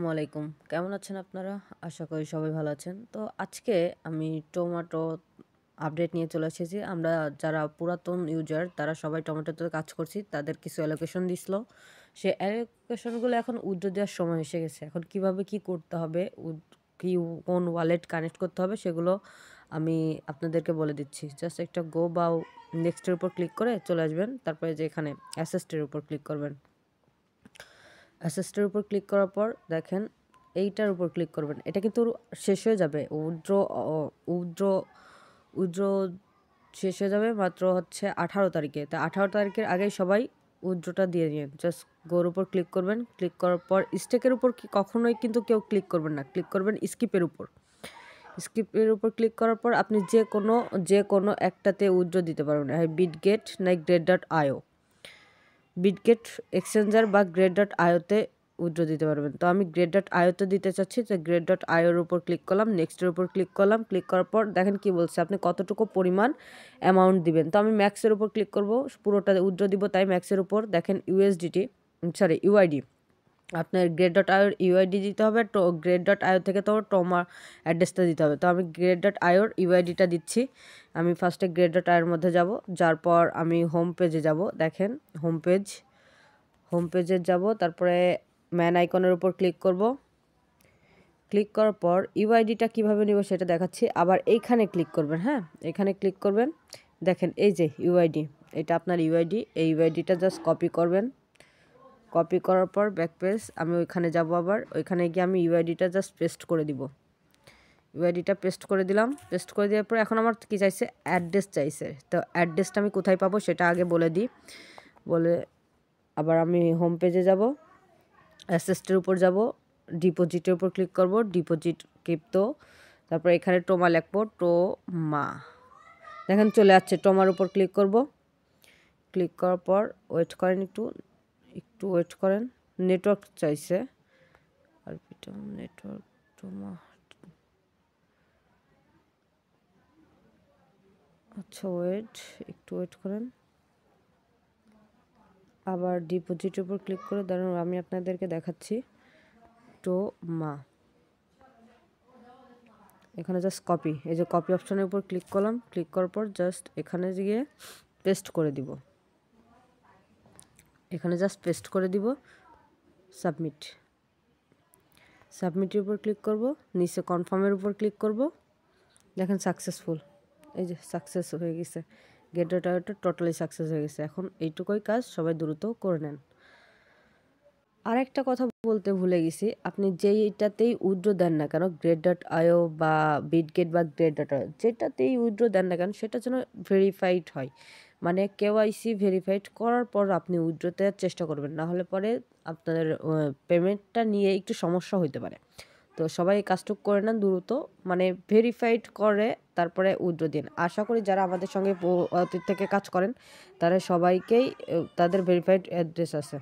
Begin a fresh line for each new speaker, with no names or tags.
আলাইকুম। কেমন আছেন আপনারা? আশা করি সবাই ভালো আছেন। তো আজকে আমি টমেটো আপডেট নিয়ে চলে এসেছি। আমরা যারা পুরাতন ইউজার তারা সবাই টমেটোতে কাজ করছি। তাদের কিছু অ্যালোকেশন দিছিল। সে অ্যালোকেশনগুলো এখন উইথড্র দেওয়ার সময় এসে গেছে। এখন কিভাবে কি করতে হবে, কি কোন ওয়ালেট কানেক্ট করতে হবে সেগুলো আমি আপনাদেরকে বলে দিচ্ছি। জাস্ট একটা গো বা নেক্সটের উপর ক্লিক করে চলে আসবেন। তারপরে যে এখানে অ্যাসেস্টের উপর ক্লিক করবেন। অ্যাসেস্টের উপর ক্লিক করার পর দেখেন এইটার উপর ক্লিক করবেন। এটা কিন্তু শেষ হয়ে যাবে। উইথড্র উইথড্র শেষ হয়ে যাবে মাত্র হচ্ছে 18 তারিখে। তা 18 তারিখের আগেই সবাই উইথড্রটা দিয়ে নিন। জাস্ট গোর উপর ক্লিক করবেন। ক্লিক করার পর স্টেকের উপর কখনোই কিন্তু কেউ ক্লিক করবেন না। ক্লিক করবেন স্কিপের উপর। স্কিপের উপর ক্লিক করার পর আপনি যে কোনো একটাতে উইথড্র দিতে পারবেন। বিটগেট না গ্রেড.io, বিটগেট এক্সচেঞ্জার বা গ্রেড.ioতে উইথড্র দিতে পারবেন। তো আমি গ্রেড.ioতে দিতে চাচ্ছি, তো গ্রেড.ioর উপর ক্লিক করলাম, নেক্সটের উপর ক্লিক করলাম। ক্লিক করার পর দেখেন কি বলছে, আপনি কতটুকু পরিমাণ অ্যামাউন্ট দিবেন। তো আমি ম্যাক্সের উপর ক্লিক করব, পুরোটা উইথড্র দিব, তাই ম্যাক্সের উপর দেখেন ইউআইডি আপনার গ্রেড.ioর ইউআইডি দিতে হবে। তো গ্রেড.io থেকে তো টোমা অ্যাড্রেসটা দিতে হবে। তো আমি গ্রেড.ioর ইউআইডিটা দিচ্ছি। আমি ফার্স্টে গ্রেড.ioর মধ্যে যাব, যার পর আমি হোম পেজে যাব। দেখেন হোম পেজে যাব, তারপরে ম্যান আইকনের উপর ক্লিক করব। ক্লিক করার পর ইউআইডিটা কীভাবে নিব সেটা দেখাচ্ছি। আবার এইখানে ক্লিক করবেন। হ্যাঁ, এখানে ক্লিক করবেন। দেখেন এই যে ইউআইডি, এটা আপনার ইউআইডি। এই ইউআইডিটা জাস্ট কপি করবেন। কপি করার পর ব্যাক পেজ আমি ওইখানে যাব, আবার ওইখানে গিয়ে আমি ইউআইডিটা জাস্ট পেস্ট করে দিব। ইউআইডিটা পেস্ট করে দিলাম। পেস্ট করে দেওয়ার পর এখন আমার কি চাইছে, অ্যাড্রেস চাইছে। তো অ্যাড্রেসটা আমি কোথায় পাবো সেটা আগে বলে দিই। আবার আমি হোম পেজে যাব, অ্যাসেস্টের উপর যাব, ডিপোজিটের উপর ক্লিক করব, ডিপোজিট ক্রিপ্টো। তারপর এখানে টোমা লিখবো, টোমা। দেখেন চলে আসছে, টোমার উপর ক্লিক করব। ক্লিক করার পর ওয়েট করেন, একটু ওয়েট করেন। নেটওয়ার্ক চাইছে, আর নেটওয়ার্ক টোমা। আচ্ছা একটু ওয়েট করেন। আবার ডিপোজিটের উপর ক্লিক করে দাঁড়ান, আমি আপনাদেরকে দেখাচ্ছি। টোমা, এখানে জাস্ট কপি, এই যে কপি অপশনের উপর ক্লিক করলাম। ক্লিক করার পর জাস্ট এখানে গিয়ে পেস্ট করে দিব। এখানে জাস্ট পেস্ট করে দিব। সাবমিটের উপর ক্লিক করব, নিচে কনফার্মের উপর ক্লিক করব। দেখেন সাকসেসফুল, এই যে সাকসেস হয়ে গেছে। গ্রেড.ioটা টোটালি সাকসেস হয়ে গেছে। এখন এইটুকুই কাজ, সবাই দ্রুত করে নেন। আর একটা কথা বলতে ভুলে গেছি, আপনি যেইটাতেই উইথড্র দেন না কেন, গ্রেড.io বা বিটগেট বা গ্রেড.io যেটাতেই উইথড্র দেন না কেন, সেটা যেন ভেরিফাইড হয়। মানে কেওয়াইসি ভেরিফাইড করার পর আপনি উইথড্র দেওয়ার চেষ্টা করবেন, না হলে পরে আপনাদের পেমেন্টটা নিয়ে একটু সমস্যা হতে পারে। তো সবাই এই কাজটুকু করে নেন দ্রুত, মানে ভেরিফাইড করে তারপরে উইথড্র দিন। আশা করি যারা আমাদের সঙ্গে অতীত থেকে কাজ করেন তারা সবাইকেই তাদের ভেরিফাইড অ্যাড্রেস আছে।